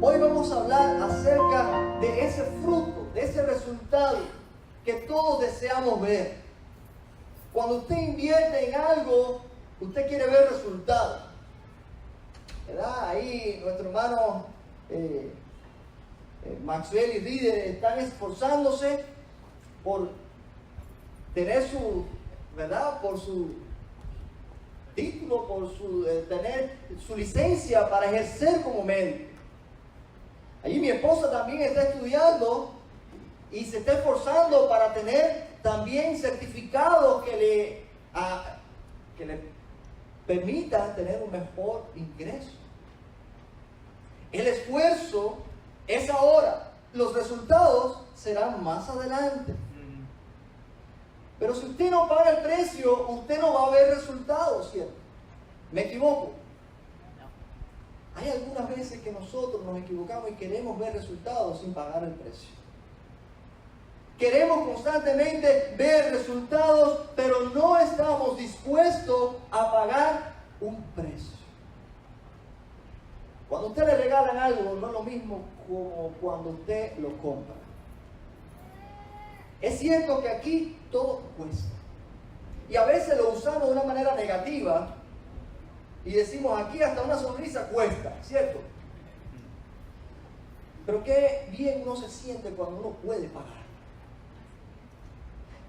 Hoy vamos a hablar acerca de ese fruto, de ese resultado que todos deseamos ver. Cuando usted invierte en algo, usted quiere ver resultados, ¿verdad? Ahí nuestro hermano Maxwell y Reader están esforzándose por tener su, ¿verdad? Por su título, por su, tener su licencia para ejercer como médico. Allí mi esposa también está estudiando y se está esforzando para tener también certificados que le permitan tener un mejor ingreso. El esfuerzo es ahora, los resultados serán más adelante. Pero si usted no paga el precio, usted no va a ver resultados, ¿cierto? ¿Me equivoco? Hay algunas veces que nosotros nos equivocamos y queremos ver resultados sin pagar el precio. Queremos constantemente ver resultados, pero no estamos dispuestos a pagar un precio. Cuando usted le regalan algo, no es lo mismo como cuando usted lo compra. Es cierto que aquí todo cuesta. Y a veces lo usamos de una manera negativa y decimos, aquí hasta una sonrisa cuesta, ¿cierto? Pero qué bien uno se siente cuando uno puede pagar.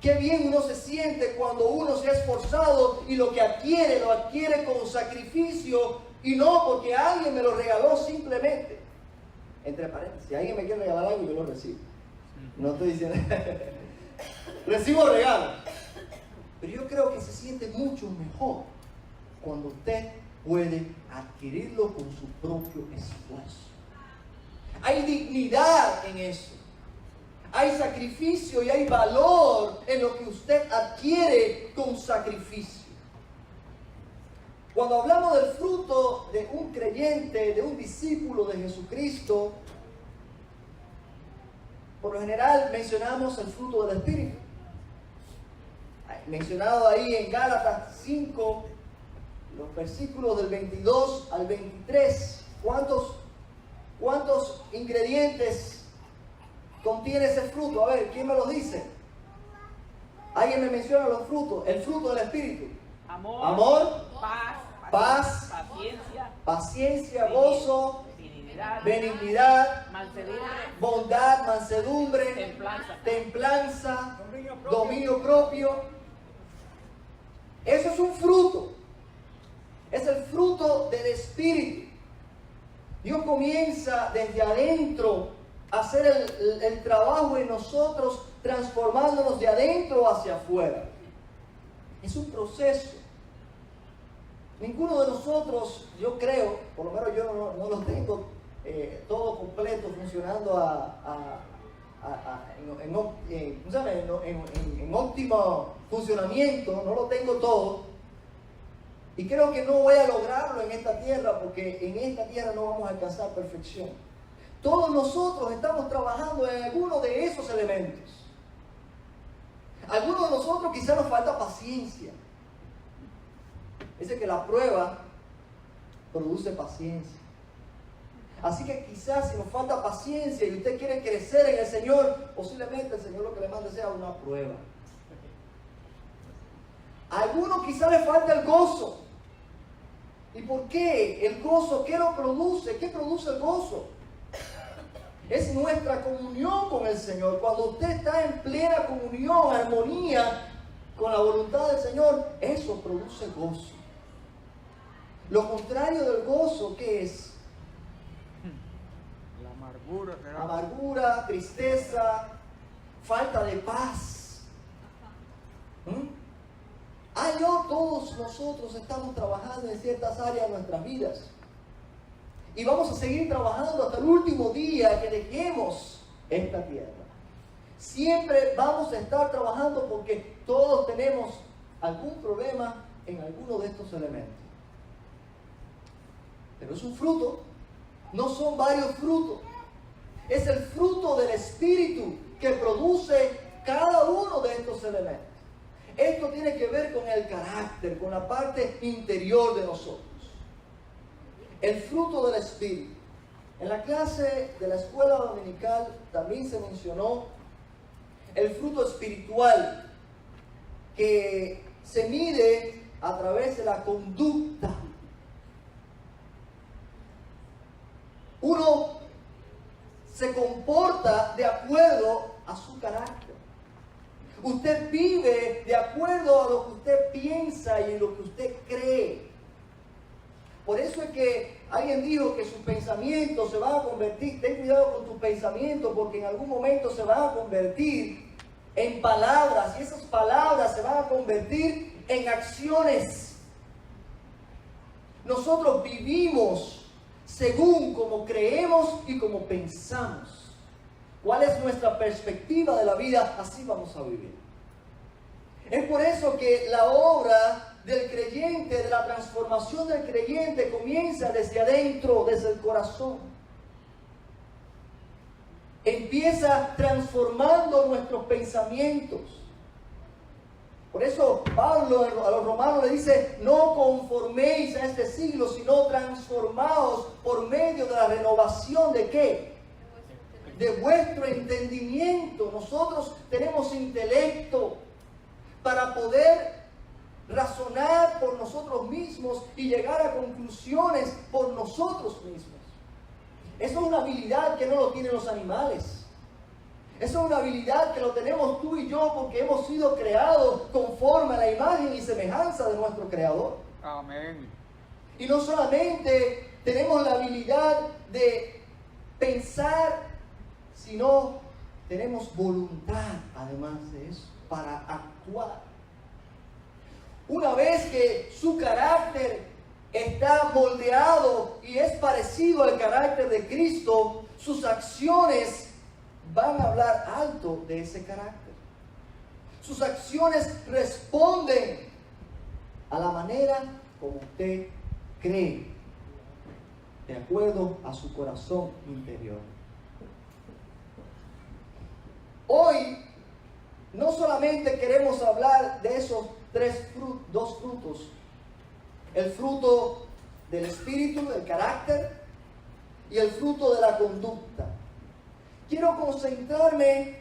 Qué bien uno se siente cuando uno se ha esforzado y lo que adquiere, lo adquiere con sacrificio y no porque alguien me lo regaló simplemente. Entre paréntesis, si alguien me quiere regalar algo, yo lo recibo. No estoy diciendo... Recibo regalos. Pero yo creo que se siente mucho mejor cuando usted puede adquirirlo con su propio esfuerzo. Hay dignidad en eso. Hay sacrificio y hay valor en lo que usted adquiere con sacrificio. Cuando hablamos del fruto de un creyente, de un discípulo de Jesucristo, por lo general mencionamos el fruto del Espíritu. Mencionado ahí en Gálatas 5, los versículos del 22 al 23. ¿Cuántos ingredientes contiene ese fruto? A ver, ¿quién me lo dice? ¿Alguien me menciona los frutos? El fruto del Espíritu. Amor, paz, paciencia, gozo, benignidad, bondad, mansedumbre, templanza, dominio propio. Eso es un fruto. Es el fruto del Espíritu. Dios comienza desde adentro a hacer el trabajo en nosotros, transformándonos de adentro hacia afuera. Es un proceso. Ninguno de nosotros, yo creo, por lo menos yo no lo tengo todo completo funcionando en óptimo funcionamiento, no lo tengo todo. Y creo que no voy a lograrlo en esta tierra, porque en esta tierra no vamos a alcanzar perfección. Todos nosotros estamos trabajando en alguno de esos elementos. Algunos de nosotros quizás nos falta paciencia. Dice que la prueba produce paciencia. Así que quizás si nos falta paciencia y usted quiere crecer en el Señor, posiblemente el Señor lo que le mande sea una prueba. A algunos quizás le falta el gozo. ¿Y por qué? El gozo, ¿qué lo produce? ¿Qué produce el gozo? Es nuestra comunión con el Señor. Cuando usted está en plena comunión, armonía con la voluntad del Señor, eso produce gozo. Lo contrario del gozo, ¿qué es? La amargura. Amargura, tristeza, falta de paz. Todos nosotros estamos trabajando en ciertas áreas de nuestras vidas. Y vamos a seguir trabajando hasta el último día que dejemos esta tierra. Siempre vamos a estar trabajando porque todos tenemos algún problema en alguno de estos elementos. Pero es un fruto, no son varios frutos. Es el fruto del Espíritu que produce cada uno de estos elementos. Esto tiene que ver con el carácter, con la parte interior de nosotros. El fruto del Espíritu. En la clase de la escuela dominical también se mencionó el fruto espiritual que se mide a través de la conducta. Uno se comporta de acuerdo a su carácter. Usted vive de acuerdo a lo que usted piensa y en lo que usted cree. Por eso es que alguien dijo que sus pensamientos se van a convertir, ten cuidado con tus pensamientos porque en algún momento se van a convertir en palabras y esas palabras se van a convertir en acciones. Nosotros vivimos según como creemos y como pensamos. ¿Cuál es nuestra perspectiva de la vida? Así vamos a vivir. Es por eso que la obra del creyente, de la transformación del creyente, comienza desde adentro, desde el corazón. Empieza transformando nuestros pensamientos. Por eso Pablo a los romanos le dice, no conforméis a este siglo, sino transformaos por medio de la renovación ¿de qué? De vuestro entendimiento. Nosotros tenemos intelecto para poder razonar por nosotros mismos y llegar a conclusiones por nosotros mismos. Eso es una habilidad que no lo tienen los animales. Eso es una habilidad que lo tenemos tú y yo porque hemos sido creados conforme a la imagen y semejanza de nuestro Creador. Amén. Y no solamente tenemos la habilidad de pensar, sino tenemos voluntad, además de eso, para actuar. Una vez que su carácter está moldeado y es parecido al carácter de Cristo, sus acciones van a hablar alto de ese carácter. Sus acciones responden a la manera como usted cree, de acuerdo a su corazón interior. Hoy no solamente queremos hablar de esos dos frutos, el fruto del espíritu, del carácter, y el fruto de la conducta. Quiero concentrarme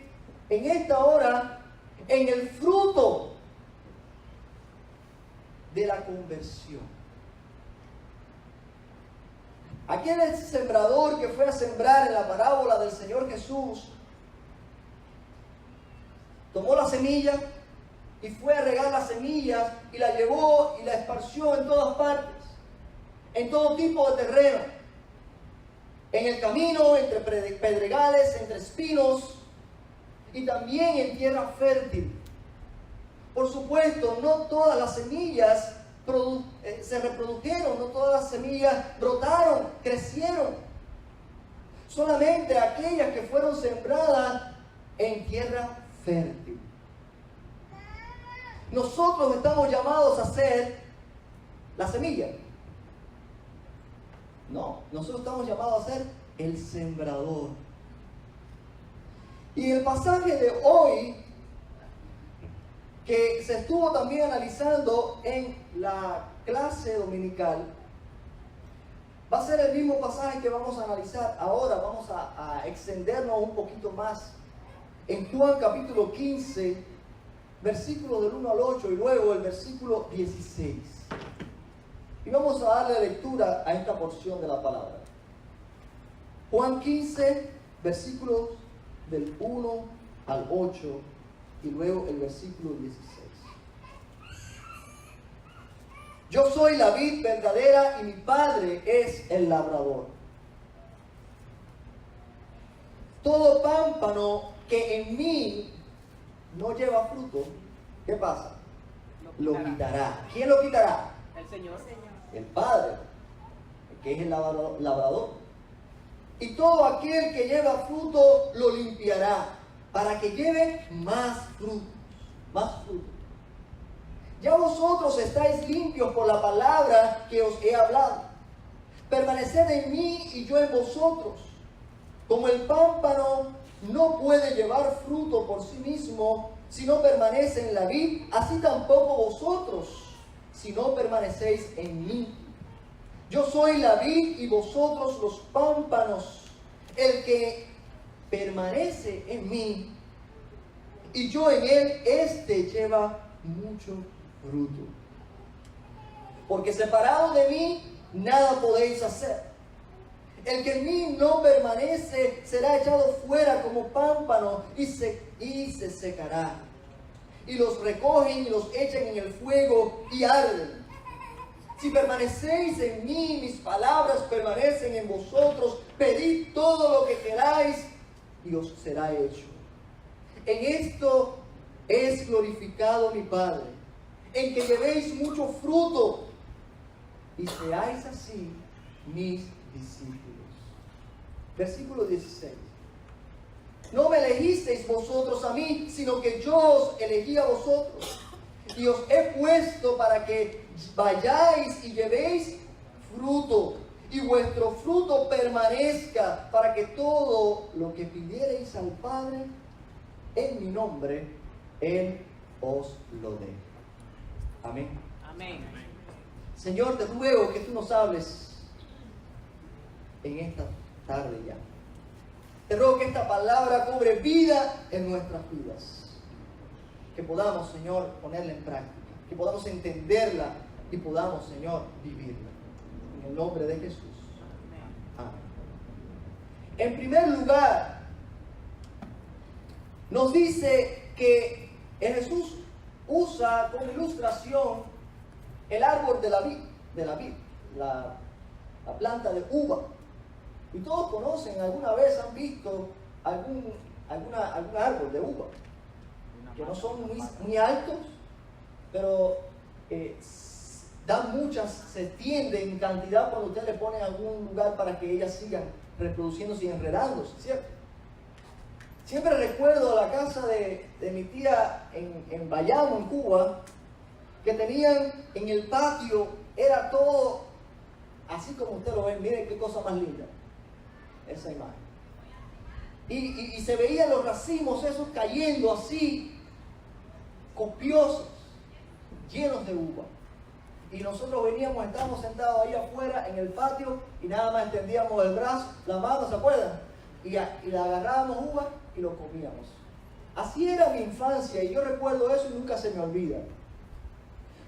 en esta hora en el fruto de la conversión. Aquel sembrador que fue a sembrar en la parábola del Señor Jesús, tomó la semilla y fue a regar las semillas y la llevó y la esparció en todas partes, en todo tipo de terreno, en el camino, entre pedregales, entre espinos y también en tierra fértil. Por supuesto, no todas las semillas se reprodujeron, no todas las semillas brotaron, crecieron. Solamente aquellas que fueron sembradas en tierra fértil. Nosotros estamos llamados a ser la semilla. No, nosotros estamos llamados a ser el sembrador. Y el pasaje de hoy, que se estuvo también analizando en la clase dominical, va a ser el mismo pasaje que vamos a analizar ahora. Vamos a extendernos un poquito más en Juan capítulo 15, versículo del 1 al 8 y luego el versículo 16. Y vamos a darle lectura a esta porción de la palabra. Juan 15, versículos del 1 al 8 y luego el versículo 16. Yo soy la vid verdadera y mi Padre es el labrador. Todo pámpano que en mí no lleva fruto, ¿qué pasa? Lo quitará. ¿Quién lo quitará? El Señor. El Padre, que es el labrador. Y todo aquel que lleva fruto lo limpiará, para que lleve más fruto. Más fruto. Ya vosotros estáis limpios por la palabra que os he hablado. Permaneced en mí y yo en vosotros. Como el pámpano no puede llevar fruto por sí mismo si no permanece en la vid, así tampoco vosotros si no permanecéis en mí. Yo soy la vid y vosotros los pámpanos. El que permanece en mí y yo en él, este lleva mucho fruto. Porque separado de mí, nada podéis hacer. El que en mí no permanece será echado fuera como pámpano y se secará. Y los recogen y los echan en el fuego y arden. Si permanecéis en mí, mis palabras permanecen en vosotros, pedid todo lo que queráis y os será hecho. En esto es glorificado mi Padre, en que llevéis mucho fruto y seáis así mis discípulos. Versículo 16. No me elegisteis vosotros a mí, sino que yo os elegí a vosotros. Y os he puesto para que vayáis y llevéis fruto, y vuestro fruto permanezca, para que todo lo que pidiereis al Padre en mi nombre, Él os lo dé. Amén. Amén. Señor, te ruego que tú nos hables en esta tarde ya. Te ruego que esta palabra cobre vida en nuestras vidas. Que podamos, Señor, ponerla en práctica. Que podamos entenderla y podamos, Señor, vivirla. En el nombre de Jesús. Amén. En primer lugar, nos dice que Jesús usa como ilustración el árbol de la vid, la planta de uva. Y todos conocen, alguna vez han visto algún árbol de uva, que no son muy altos, pero dan muchas, se extienden en cantidad cuando usted le pone en algún lugar para que ellas sigan reproduciéndose y enredándose, ¿cierto? Siempre recuerdo la casa de mi tía en Bayamo, en Cuba, que tenían en el patio, era todo así como usted lo ve. Miren qué cosa más linda esa imagen. Y se veían los racimos esos cayendo así, copiosos, llenos de uva. Y nosotros estábamos sentados ahí afuera en el patio y nada más extendíamos el brazo, la mano, ¿se acuerdan? Y le agarrábamos uva y lo comíamos. Así era mi infancia y yo recuerdo eso y nunca se me olvida.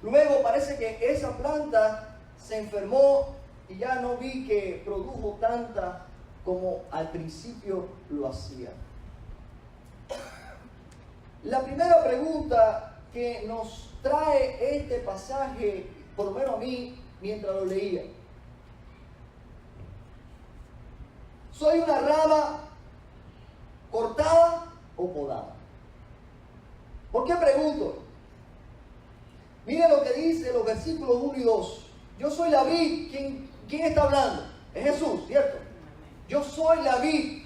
Luego parece que esa planta se enfermó y ya no vi que produjo tanta como al principio lo hacía. La primera pregunta que nos trae este pasaje, por lo menos a mí, mientras lo leía: ¿soy una rama cortada o podada? ¿Por qué pregunto? Miren lo que dice los versículos 1 y 2. Yo soy la vid. ¿Quién está hablando? Es Jesús, ¿cierto? Yo soy la vid.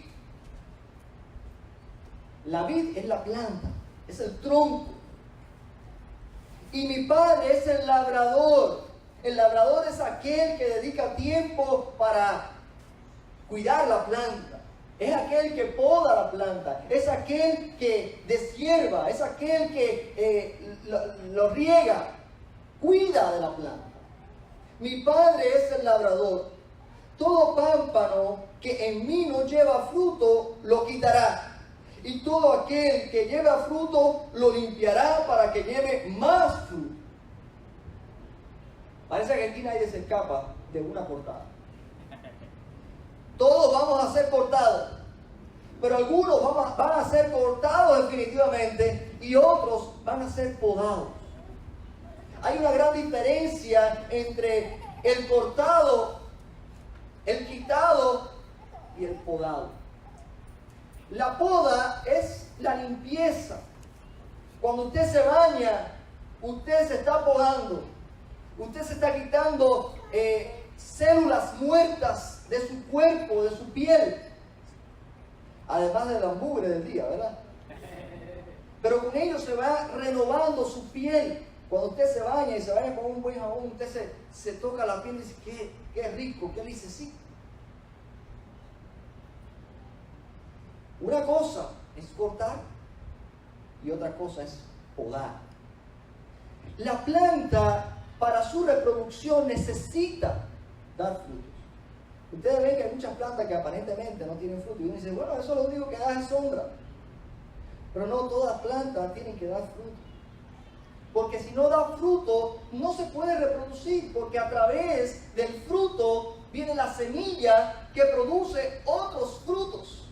La vid es la planta, es el tronco. Y mi Padre es el labrador. El labrador es aquel que dedica tiempo para cuidar la planta. Es aquel que poda la planta. Es aquel que deshierva. Es aquel que lo riega. Cuida de la planta. Mi Padre es el labrador. Todo pámpano que en mí no lleva fruto, lo quitará. Y todo aquel que lleva fruto, lo limpiará para que lleve más fruto. Parece que aquí nadie se escapa de una cortada. Todos vamos a ser cortados. Pero algunos van a ser cortados definitivamente y otros van a ser podados. Hay una gran diferencia entre el cortado, el quitado y el podado. La poda es la limpieza. Cuando usted se baña, usted se está podando. Usted se está quitando células muertas de su cuerpo, de su piel. Además de la mugre del día, ¿verdad? Pero con ello se va renovando su piel. Cuando usted se baña y se baña con un buen jabón, usted se toca la piel y dice, qué rico, qué lisecito. Una cosa es cortar y otra cosa es podar. La planta, para su reproducción, necesita dar frutos. Ustedes ven que hay muchas plantas que aparentemente no tienen fruto. Y uno dice, bueno, eso lo único que da es sombra. Pero no todas plantas tienen que dar fruto. Porque si no da fruto, no se puede reproducir. Porque a través del fruto viene la semilla que produce otros frutos.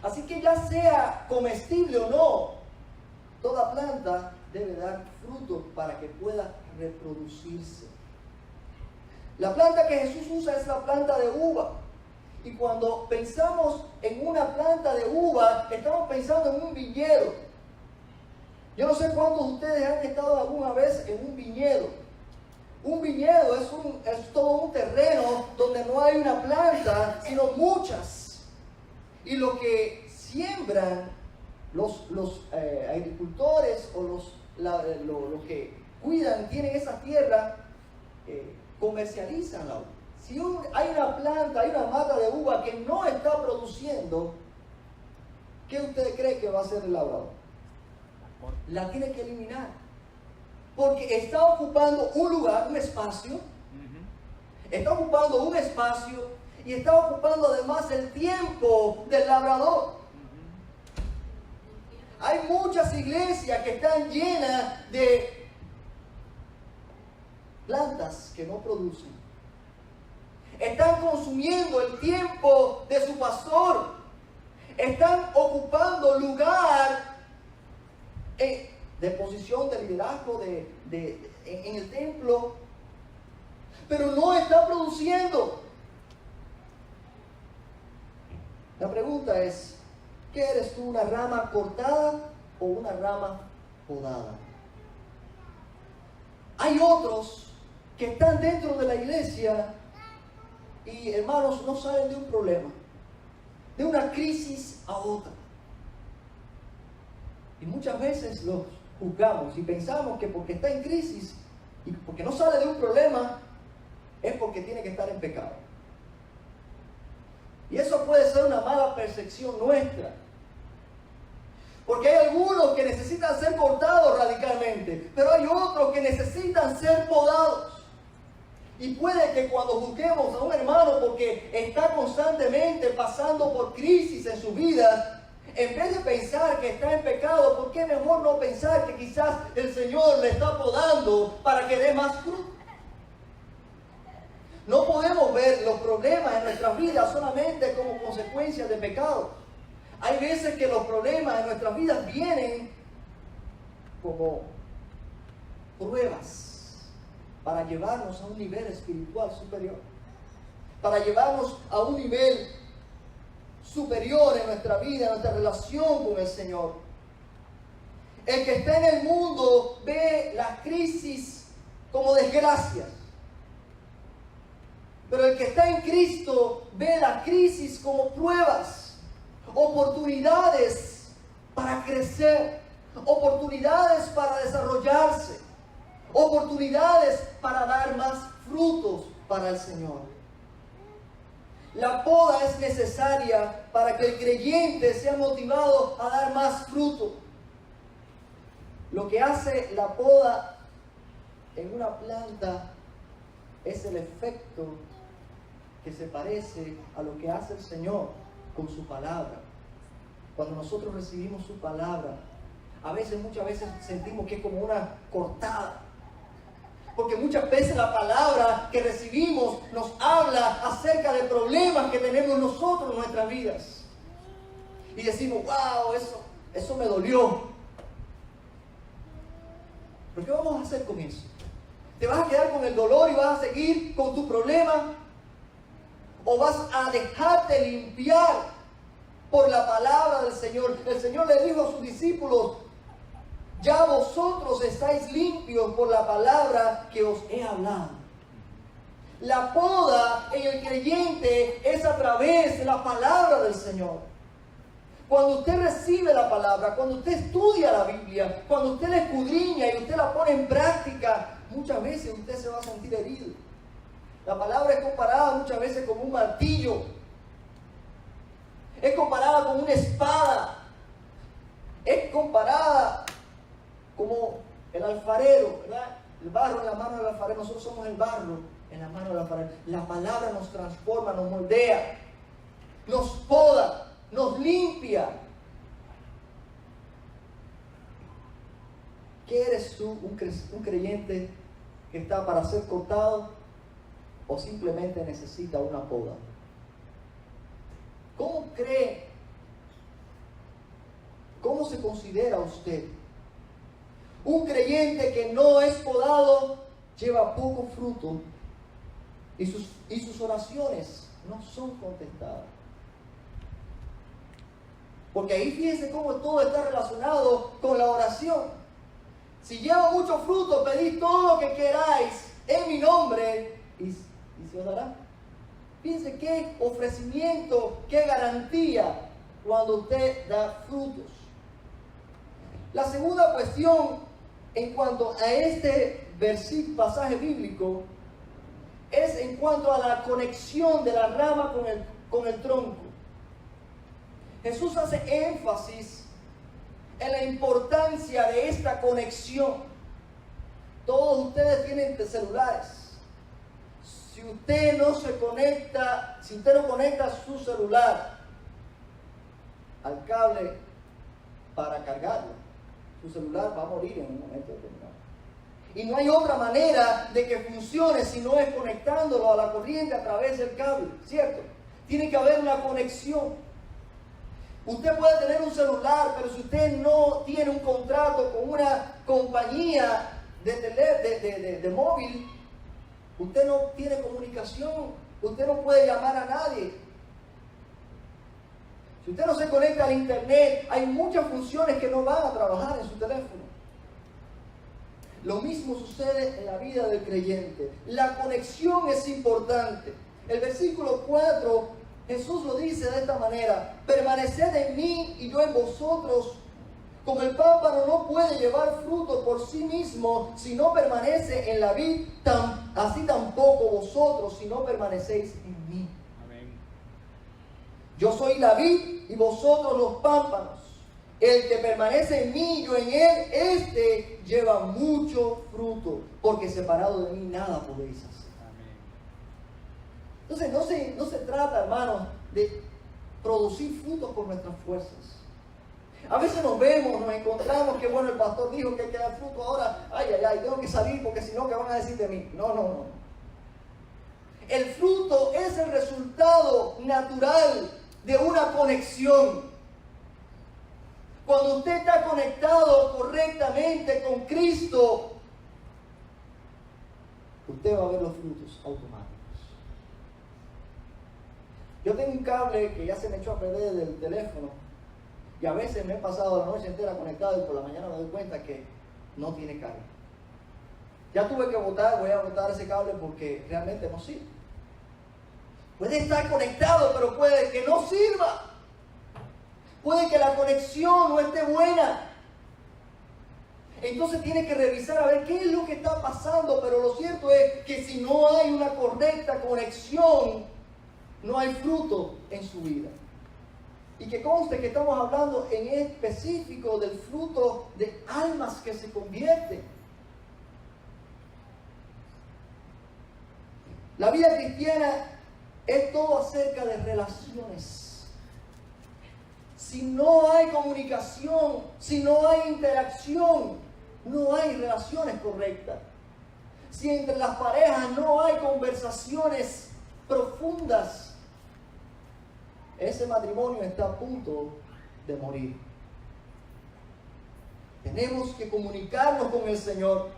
Así que ya sea comestible o no, toda planta debe dar fruto para que pueda reproducirse. La planta que Jesús usa es la planta de uva. Y cuando pensamos en una planta de uva, estamos pensando en un viñedo. Yo no sé cuántos de ustedes han estado alguna vez en un viñedo. Un viñedo es todo un terreno donde no hay una planta, sino muchas. Y lo que siembran los agricultores o los que cuidan, tienen esa tierra, comercializan la uva. Si hay una planta, hay una mata de uva que no está produciendo, ¿qué usted cree que va a hacer el labrador? La tiene que eliminar. Porque está ocupando un lugar, un espacio. Está ocupando un espacio y está ocupando además el tiempo del labrador. Hay muchas iglesias que están llenas de plantas que no producen. Están consumiendo el tiempo de su pastor. Están ocupando lugar de posición de liderazgo en el templo, pero no está produciendo. La pregunta es, ¿qué eres tú, una rama cortada o una rama podada? Hay otros que están dentro de la iglesia y, hermanos, no salen de un problema, de una crisis a otra. Y muchas veces los juzgamos y pensamos que porque está en crisis y porque no sale de un problema, es porque tiene que estar en pecado. Y eso puede ser una mala percepción nuestra. Porque hay algunos que necesitan ser cortados radicalmente, pero hay otros que necesitan ser podados. Y puede que cuando juzguemos a un hermano porque está constantemente pasando por crisis en su vida, en vez de pensar que está en pecado, ¿por qué mejor no pensar que quizás el Señor le está podando para que dé más fruto? No podemos ver los problemas en nuestras vidas solamente como consecuencia de pecado. Hay veces que los problemas en nuestras vidas vienen como pruebas para llevarnos a un nivel espiritual superior, para llevarnos a un nivel superior en nuestra vida, en nuestra relación con el Señor. El que está en el mundo ve las crisis como desgracias, pero el que está en Cristo ve la crisis como pruebas, oportunidades para crecer, oportunidades para desarrollarse, oportunidades para dar más frutos para el Señor. La poda es necesaria para que el creyente sea motivado a dar más fruto. Lo que hace la poda en una planta es el efecto que se parece a lo que hace el Señor con su palabra. Cuando nosotros recibimos su palabra, muchas veces sentimos que es como una cortada. Porque muchas veces la palabra que recibimos nos habla acerca de problemas que tenemos nosotros en nuestras vidas. Y decimos, wow, eso me dolió. ¿Pero qué vamos a hacer con eso? ¿Te vas a quedar con el dolor y vas a seguir con tu problema? ¿O vas a dejarte limpiar por la palabra del Señor? El Señor le dijo a sus discípulos, ya vosotros estáis limpios por la palabra que os he hablado. La poda en el creyente es a través de la palabra del Señor. Cuando usted recibe la palabra, cuando usted estudia la Biblia, cuando usted la escudriña y usted la pone en práctica, muchas veces usted se va a sentir herido. La palabra es comparada muchas veces como un martillo. Es comparada con una espada. Es comparada como el alfarero, ¿verdad? El barro en la mano del alfarero, nosotros somos el barro en la mano del alfarero. La palabra nos transforma, nos moldea, nos poda, nos limpia. ¿Qué eres tú, un creyente que está para ser cortado o simplemente necesita una poda? ¿Cómo cree? ¿Cómo se considera usted? Un creyente que no es podado lleva poco fruto y sus oraciones no son contestadas. Porque ahí fíjense cómo todo está relacionado con la oración. Si lleva mucho fruto, pedid todo lo que queráis en mi nombre y se os dará. Fíjense qué ofrecimiento, qué garantía cuando usted da frutos. La segunda cuestión en cuanto a este pasaje bíblico es en cuanto a la conexión de la rama con el tronco. Jesús hace énfasis en la importancia de esta conexión. Todos ustedes tienen celulares. Si usted no conecta su celular al cable para cargarlo, su celular va a morir en un momento determinado. Y no hay otra manera de que funcione si no es conectándolo a la corriente a través del cable, ¿cierto? Tiene que haber una conexión. Usted puede tener un celular, pero si usted no tiene un contrato con una compañía de móvil, usted no tiene comunicación, usted no puede llamar a nadie. Si usted no se conecta al internet, hay muchas funciones que no van a trabajar en su teléfono. Lo mismo sucede en la vida del creyente. La conexión es importante. El versículo 4, Jesús lo dice de esta manera: permaneced en mí y yo en vosotros. Como el pámpano no puede llevar fruto por sí mismo si no permanece en la vid, así tampoco vosotros si no permanecéis en mí. Amén. Yo soy la vid y vosotros los pámpanos. El que permanece en mí y yo en él, este lleva mucho fruto, porque separado de mí nada podéis hacer. Amén. Entonces no se trata, hermanos, de producir frutos por nuestras fuerzas. A veces nos vemos, nos encontramos que bueno, el pastor dijo que hay que dar fruto ahora, tengo que salir porque si no, ¿qué van a decir de mí? No. El fruto es el resultado natural de una conexión. Cuando usted está conectado correctamente con Cristo, usted va a ver los frutos automáticos. Yo tengo un cable que ya se me echó a perder del teléfono y a veces me he pasado la noche entera conectado y por la mañana me doy cuenta que no tiene carga. Ya tuve que voy a botar ese cable porque realmente no sirve. Puede estar conectado, pero puede que no sirva. Puede que la conexión no esté buena. Entonces tiene que revisar a ver qué es lo que está pasando. Pero lo cierto es que si no hay una correcta conexión, no hay fruto en su vida. Y que conste que estamos hablando en específico del fruto de almas que se convierten. La vida cristiana es todo acerca de relaciones. Si no hay comunicación, si no hay interacción, no hay relaciones correctas. Si entre las parejas no hay conversaciones profundas, ese matrimonio está a punto de morir. Tenemos que comunicarnos con el Señor.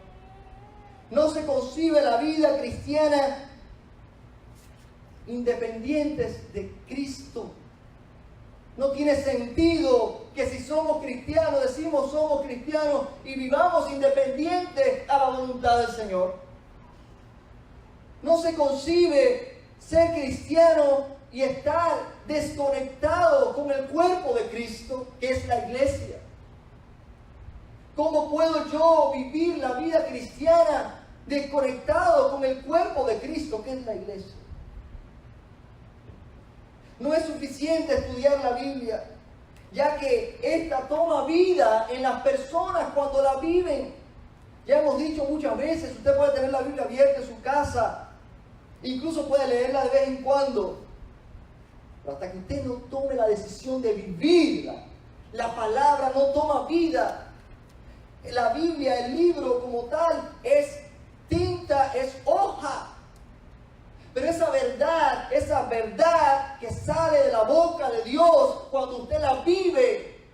No se concibe la vida cristiana independientes de Cristo. No tiene sentido que si somos cristianos, decimos somos cristianos y vivamos independientes a la voluntad del Señor. No se concibe ser cristiano y estar desconectado con el cuerpo de Cristo, que es la iglesia. ¿Cómo puedo yo vivir la vida cristiana desconectado con el cuerpo de Cristo, que es la iglesia? No es suficiente estudiar la Biblia, ya que esta toma vida en las personas cuando la viven. Ya hemos dicho muchas veces, usted puede tener la Biblia abierta en su casa, incluso puede leerla de vez en cuando, pero hasta que usted no tome la decisión de vivirla, la palabra no toma vida. La Biblia, el libro como tal, es tinta, es hoja. Pero esa verdad que sale de la boca de Dios, cuando usted la vive,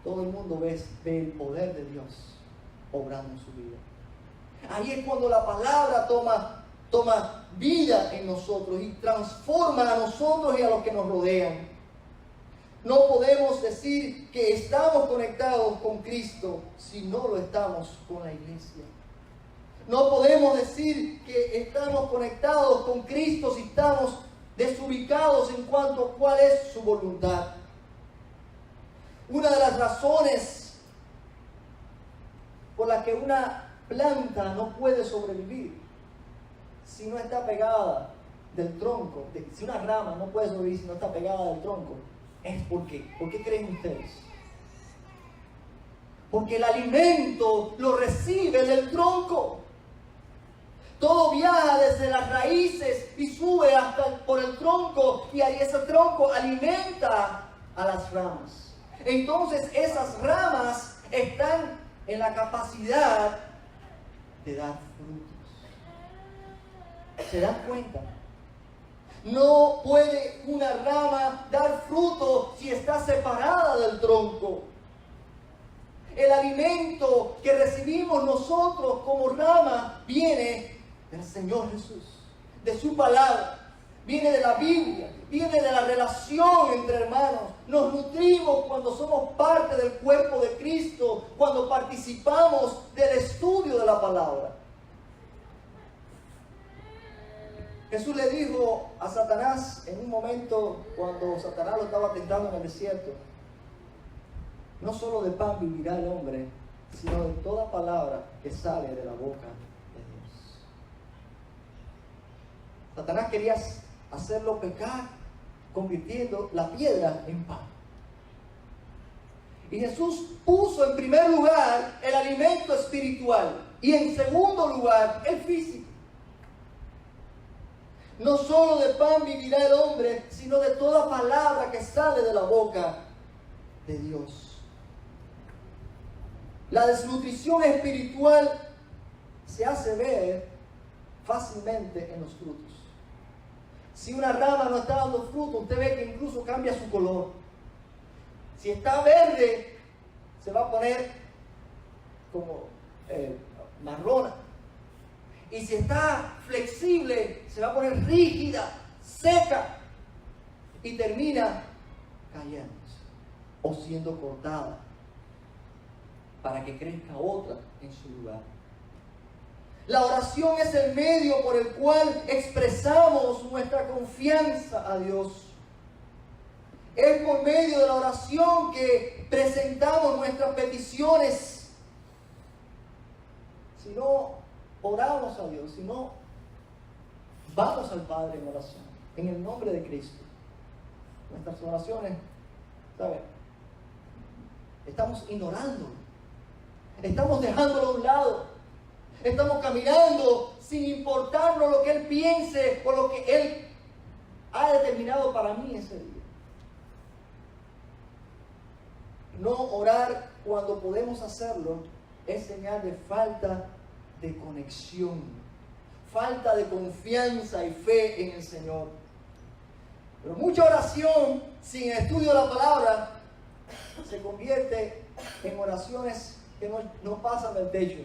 todo el mundo ve el poder de Dios obrando en su vida. Ahí es cuando la palabra toma vida en nosotros y transforma a nosotros y a los que nos rodean. No podemos decir que estamos conectados con Cristo si no lo estamos con la iglesia. No podemos decir que estamos conectados con Cristo si estamos desubicados en cuanto a cuál es su voluntad. Una de las razones por las que una planta no puede sobrevivir si no está pegada del tronco, si una rama no puede sobrevivir si no está pegada del tronco, es porque, ¿por qué creen ustedes? Porque el alimento lo recibe del tronco. Todo viaja desde las raíces y sube hasta por el tronco, y ahí ese tronco alimenta a las ramas. Entonces esas ramas están en la capacidad de dar frutos. ¿Se dan cuenta? No puede una rama dar fruto si está separada del tronco. El alimento que recibimos nosotros como rama viene del Señor Jesús, de su palabra, viene de la Biblia, viene de la relación entre hermanos. Nos nutrimos cuando somos parte del cuerpo de Cristo, cuando participamos del estudio de la palabra. Jesús le dijo a Satanás en un momento cuando Satanás lo estaba tentando en el desierto: no solo de pan vivirá el hombre, sino de toda palabra que sale de la boca de Dios. Satanás quería hacerlo pecar, convirtiendo la piedra en pan. Y Jesús puso en primer lugar el alimento espiritual y en segundo lugar el físico. No solo de pan vivirá el hombre, sino de toda palabra que sale de la boca de Dios. La desnutrición espiritual se hace ver fácilmente en los frutos. Si una rama no está dando fruto, usted ve que incluso cambia su color. Si está verde, se va a poner como marrona. Y si está flexible, se va a poner rígida, seca, y termina cayéndose o siendo cortada para que crezca otra en su lugar. La oración es el medio por el cual expresamos nuestra confianza a Dios. Es por medio de la oración que presentamos nuestras peticiones. Si no oramos a Dios, si no vamos al Padre en oración, en el nombre de Cristo, nuestras oraciones, ¿saben? Estamos ignorando, estamos dejándolo a un lado, estamos caminando sin importarnos lo que Él piense o lo que Él ha determinado para mí ese día. No orar cuando podemos hacerlo es señal de falta de conexión, falta de confianza y fe en el Señor. Pero mucha oración sin estudio de la palabra se convierte en oraciones que no pasan del techo.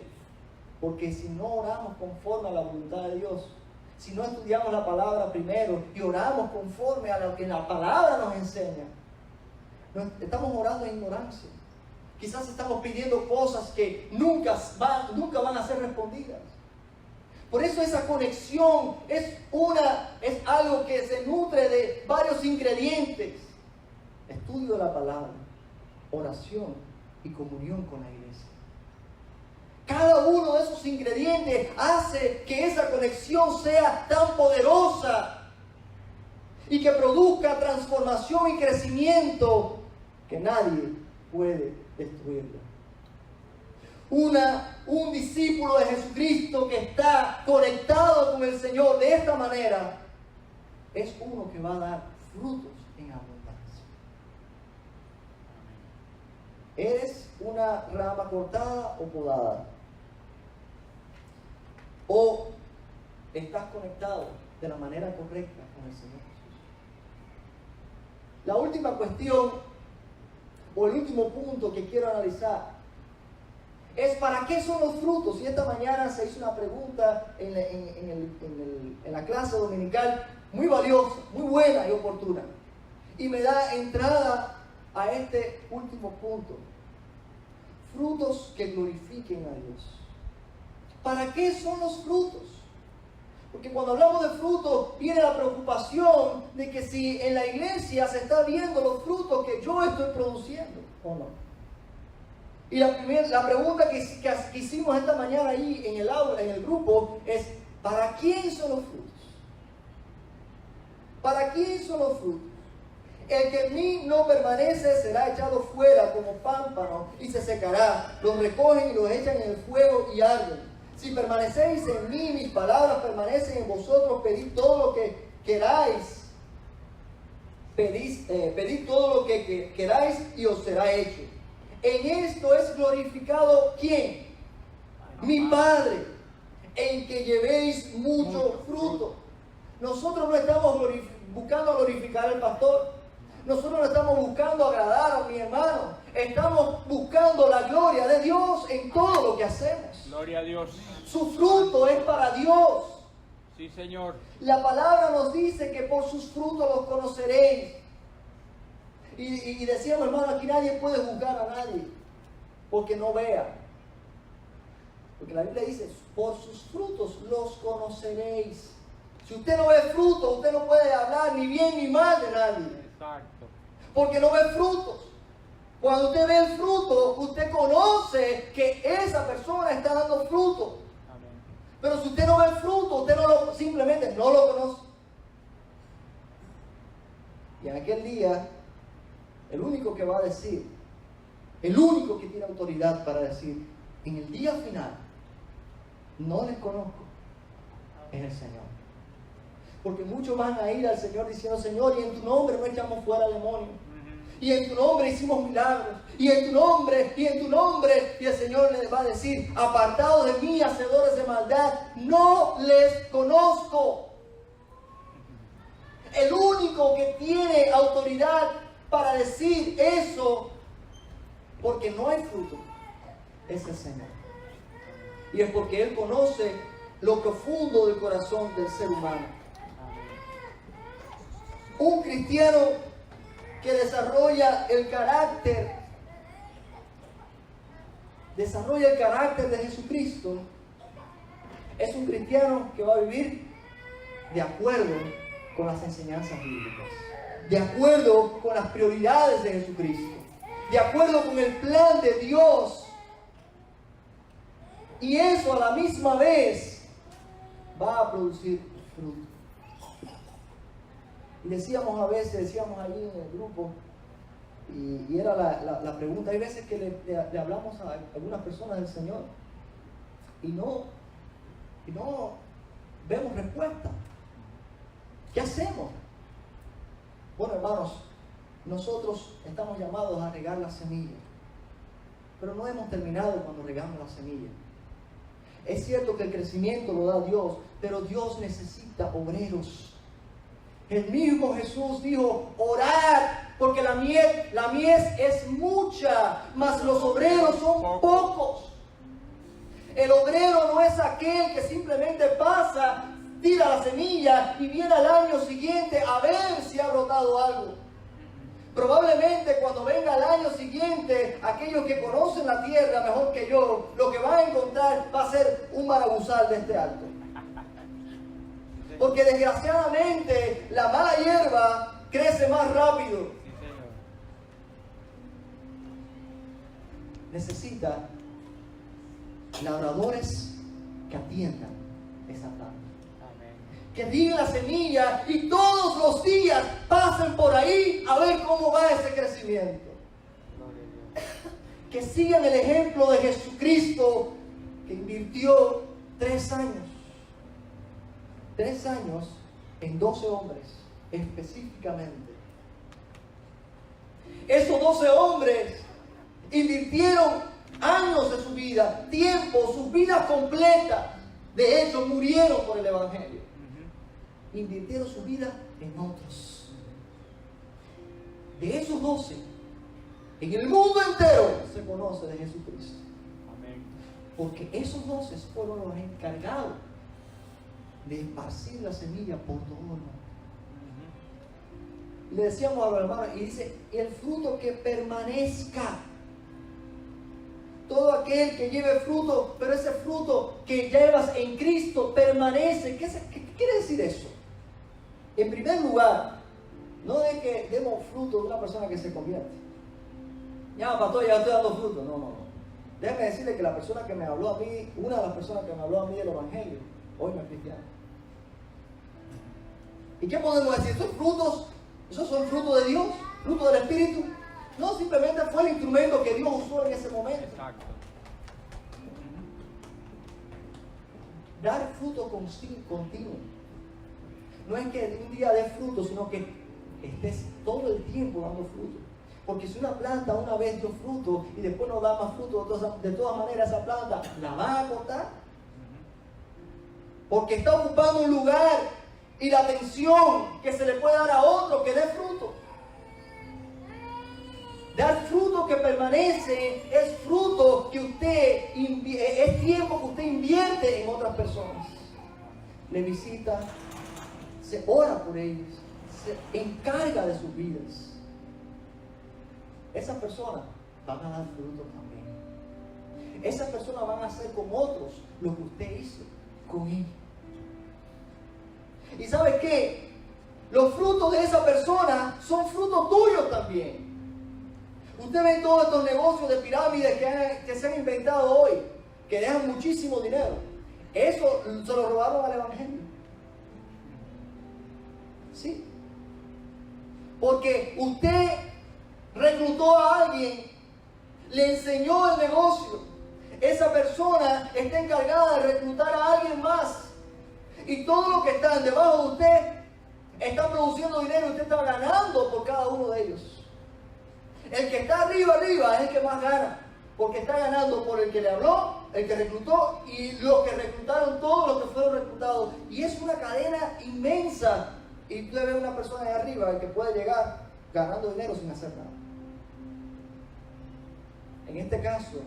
Porque si no oramos conforme a la voluntad de Dios, si no estudiamos la palabra primero y oramos conforme a lo que la palabra nos enseña, estamos orando en ignorancia. Quizás estamos pidiendo cosas que nunca van a ser respondidas. Por eso esa conexión es algo que se nutre de varios ingredientes: estudio de la palabra, oración y comunión con la iglesia. Cada uno de esos ingredientes hace que esa conexión sea tan poderosa y que produzca transformación y crecimiento que nadie puede destruirla. un discípulo de Jesucristo que está conectado con el Señor de esta manera, es uno que va a dar frutos en abundancia. ¿Eres una rama cortada o podada? ¿O estás conectado de la manera correcta con el Señor Jesús? La última cuestión, o el último punto que quiero analizar, es ¿para qué son los frutos? Y esta mañana se hizo una pregunta en la clase dominical muy valiosa, muy buena y oportuna. Y me da entrada a este último punto. Frutos que glorifiquen a Dios. ¿Para qué son los frutos? Porque cuando hablamos de frutos, viene la preocupación de que si en la iglesia se está viendo los frutos que yo estoy produciendo o no. Y la pregunta que hicimos esta mañana ahí en el aula, en el grupo, es ¿para quién son los frutos? ¿Para quién son los frutos? El que en mí no permanece será echado fuera como pámpano y se secará. Los recogen y los echan en el fuego y arden. Si permanecéis en mí, mis palabras permanecen en vosotros, pedid todo lo que queráis. Pedid todo lo que queráis y os será hecho. En esto es glorificado ¿quién? Mi Padre, en que llevéis mucho fruto. Nosotros no estamos buscando glorificar al pastor. Nosotros no estamos buscando agradar a mi hermano. Estamos buscando la gloria de Dios en todo lo que hacemos. Gloria a Dios. Su fruto es para Dios. Sí, Señor. La palabra nos dice que por sus frutos los conoceréis. Y decíamos, hermano, aquí nadie puede juzgar a nadie porque no vea. Porque la Biblia dice, por sus frutos los conoceréis. Si usted no ve frutos, usted no puede hablar ni bien ni mal de nadie. Exacto. Porque no ve frutos. Cuando usted ve el fruto, usted conoce que esa persona está dando fruto. Amén. Pero si usted no ve el fruto, usted simplemente no lo conoce. Y en aquel día, el único que va a decir, el único que tiene autoridad para decir, en el día final, no les conozco, es el Señor. Porque muchos van a ir al Señor diciendo, Señor, y en tu nombre no echamos fuera demonios. Y en tu nombre hicimos milagros. Y en tu nombre, y en tu nombre. Y el Señor les va a decir, apartados de mí, hacedores de maldad, no les conozco. El único que tiene autoridad para decir eso, porque no hay fruto, es el Señor. Y es porque Él conoce lo profundo del corazón del ser humano. Un cristiano que desarrolla el carácter de Jesucristo es un cristiano que va a vivir de acuerdo con las enseñanzas bíblicas, de acuerdo con las prioridades de Jesucristo, de acuerdo con el plan de Dios. Y eso a la misma vez va a producir fruto. Y decíamos allí en el grupo, y era la pregunta, hay veces que le hablamos a algunas personas del Señor y no vemos respuesta. ¿Qué hacemos? Bueno, hermanos, nosotros estamos llamados a regar la semilla, pero no hemos terminado cuando regamos la semilla. Es cierto que el crecimiento lo da Dios, pero Dios necesita obreros. El mismo Jesús dijo, orad, porque la mies es mucha, mas los obreros son pocos. El obrero no es aquel que simplemente pasa, tira la semilla y viene al año siguiente a ver si ha brotado algo. Probablemente cuando venga el año siguiente, aquellos que conocen la tierra mejor que yo, lo que van a encontrar va a ser un marabuzal de este alto. Porque desgraciadamente la mala hierba crece más rápido. Necesita labradores que atiendan esa planta. Que digan la semilla y todos los días pasen por ahí a ver cómo va ese crecimiento. que sigan el ejemplo de Jesucristo, que invirtió 3 años. 3 años en 12 hombres, específicamente. Esos 12 hombres invirtieron años de su vida, tiempo, sus vidas completas. De hecho, murieron por el Evangelio. Invirtieron su vida en otros. De esos 12, en el mundo entero se conoce de Jesucristo. Amén. Porque esos 12 fueron los encargados de esparcir la semilla por todo el mundo. Y le decíamos a los hermanos, y dice, el fruto que permanezca. Todo aquel que lleve fruto, pero ese fruto que llevas en Cristo permanece. ¿Qué quiere decir eso? En primer lugar, no es que demos fruto de una persona que se convierte. Ya, pastor, ya estoy dando fruto. No. Déjame decirle que la persona que me habló a mí, una de las personas que me habló a mí del Evangelio, hoy no es cristiana. ¿Y qué podemos decir? ¿Esos frutos, esos son frutos de Dios? ¿Frutos del Espíritu? No, simplemente fue el instrumento que Dios usó en ese momento. Exacto. Dar fruto continuo. No es que un día des fruto, sino que estés todo el tiempo dando fruto. Porque si una planta una vez dio fruto y después no da más fruto, de todas maneras esa planta la van a cortar. Porque está ocupando un lugar y la atención que se le puede dar a otro que dé fruto. Dar fruto que permanece es fruto que es tiempo que usted invierte en otras personas. Le visita, se ora por ellos, se encarga de sus vidas. Esas personas van a dar fruto también. Esas personas van a hacer con otros lo que usted hizo con ellos. ¿Y sabe qué? Los frutos de esa persona son frutos tuyos también. Usted ve todos estos negocios de pirámides que se han inventado hoy, que dejan muchísimo dinero. Eso se lo robaron al Evangelio. Sí. Porque usted reclutó a alguien, le enseñó el negocio. Esa persona está encargada de reclutar a alguien más. Y todo lo que están debajo de usted están produciendo dinero y usted está ganando por cada uno de ellos. El que está arriba es el que más gana, porque está ganando por el que le habló, el que reclutó y los que reclutaron, todos los que fueron reclutados. Y es una cadena inmensa. Y tú ves una persona ahí arriba que puede llegar ganando dinero sin hacer nada. En este caso,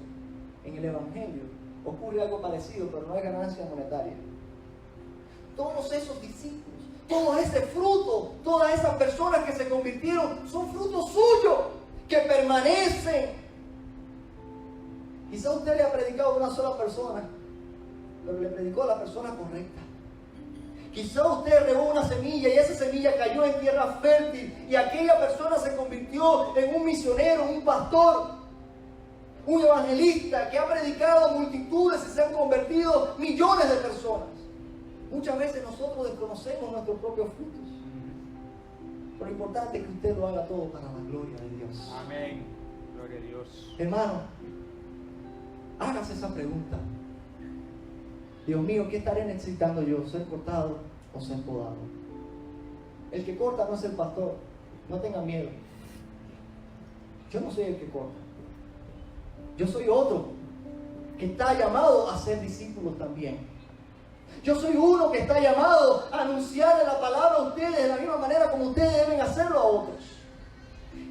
en el Evangelio, ocurre algo parecido, pero no hay ganancia monetaria. Todos esos discípulos, todo ese fruto, todas esas personas que se convirtieron, son frutos suyos, que permanecen. Quizá usted le ha predicado a una sola persona, pero le predicó a la persona correcta. Quizá usted regó una semilla y esa semilla cayó en tierra fértil y aquella persona se convirtió en un misionero, un pastor, un evangelista que ha predicado a multitudes y se han convertido millones de personas. Muchas veces nosotros desconocemos nuestros propios frutos. Pero lo importante es que usted lo haga todo para la gloria de Dios. Amén. Gloria a Dios. Hermano, hágase esa pregunta. Dios mío, ¿qué estaré necesitando yo? ¿Ser cortado o ser podado? El que corta no es el pastor. No tenga miedo. Yo no soy el que corta. Yo soy otro que está llamado a ser discípulo también. Yo soy uno que está llamado a anunciarle la palabra a ustedes de la misma manera como ustedes deben hacerlo a otros.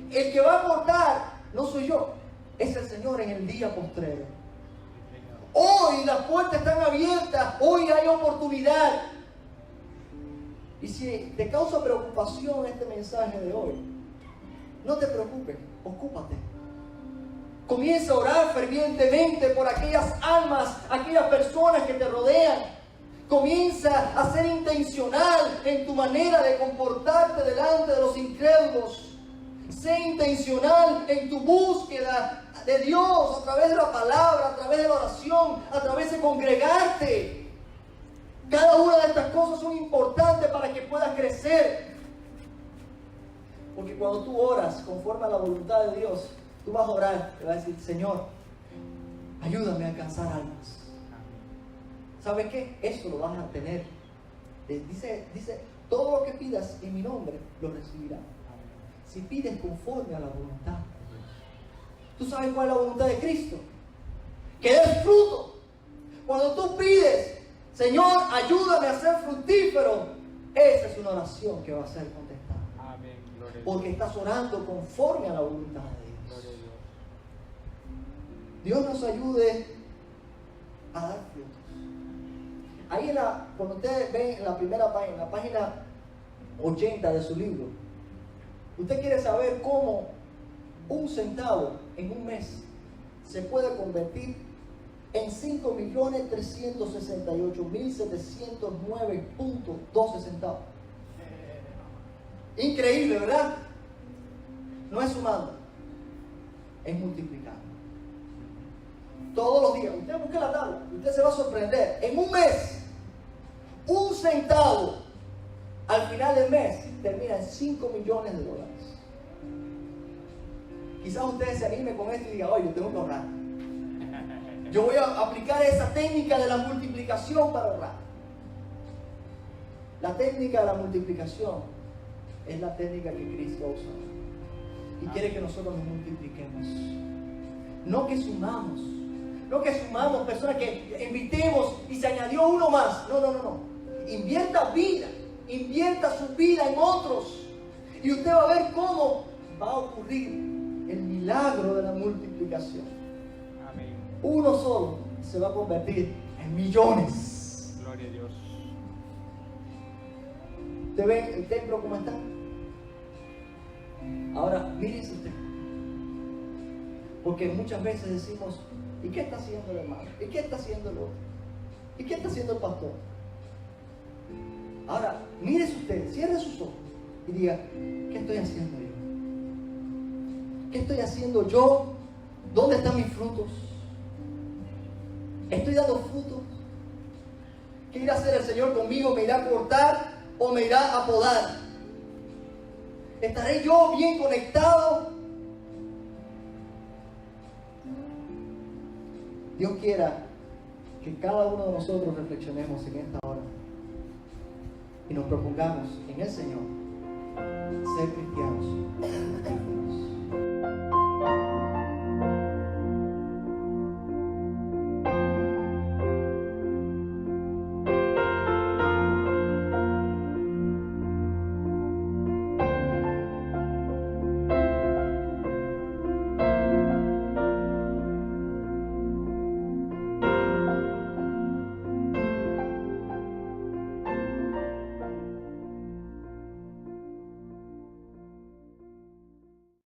El que va a cortar no soy yo, es el Señor en el día postrero. Hoy las puertas están abiertas, hoy hay oportunidad. Y si te causa preocupación este mensaje de hoy, no te preocupes, ocúpate. Comienza a orar fervientemente por aquellas almas, aquellas personas que te rodean. Comienza a ser intencional en tu manera de comportarte delante de los incrédulos. Sé intencional en tu búsqueda de Dios a través de la palabra, a través de la oración, a través de congregarte. Cada una de estas cosas son importantes para que puedas crecer. Porque cuando tú oras conforme a la voluntad de Dios, Tú vas a orar, te vas a decir, Señor, ayúdame a alcanzar almas. ¿Sabes qué? Eso lo vas a tener. Dice, todo lo que pidas en mi nombre, lo recibirás. Si pides conforme a la voluntad de Dios. ¿Tú sabes cuál es la voluntad de Cristo? Que des fruto. Cuando tú pides, Señor, ayúdame a ser fructífero, esa es una oración que va a ser contestada. Amén. Gloria a Dios. Porque estás orando conforme a la voluntad de Dios. Gloria a Dios. Dios nos ayude a dar frutos. Ahí cuando ustedes ven en la primera página, la página 80 de su libro, usted quiere saber cómo un centavo en un mes se puede convertir en 5.368.709.12 centavos. Increíble, ¿verdad? No es sumando, es multiplicando. Todos los días, usted busque la tabla, usted se va a sorprender. En un mes, un centavo al final del mes termina en $5 millones. Quizás usted se anime con esto y diga, oye, yo tengo que ahorrar. Yo voy a aplicar esa técnica de la multiplicación para ahorrar. La técnica de la multiplicación es la técnica que Cristo usa. Y quiere que nosotros nos multipliquemos. No que sumamos. No que sumamos personas que invitemos y se añadió uno más. No. Invierta vida. Invierta su vida en otros. Y usted va a ver cómo va a ocurrir el milagro de la multiplicación. Amén. Uno solo se va a convertir en millones. Gloria a Dios. ¿Usted ve el templo cómo está? Ahora, mírense usted. Porque muchas veces decimos, ¿y qué está haciendo el hermano? ¿Y qué está haciendo el otro? ¿Y qué está haciendo el pastor? Ahora, mírese usted, cierre sus ojos y diga, ¿qué estoy haciendo yo? ¿Qué estoy haciendo yo? ¿Dónde están mis frutos? ¿Estoy dando frutos? ¿Qué irá a hacer el Señor conmigo? ¿Me irá a cortar o me irá a podar? ¿Estaré yo bien conectado? Dios quiera que cada uno de nosotros reflexionemos en esta hora y nos propongamos en el Señor ser cristianos.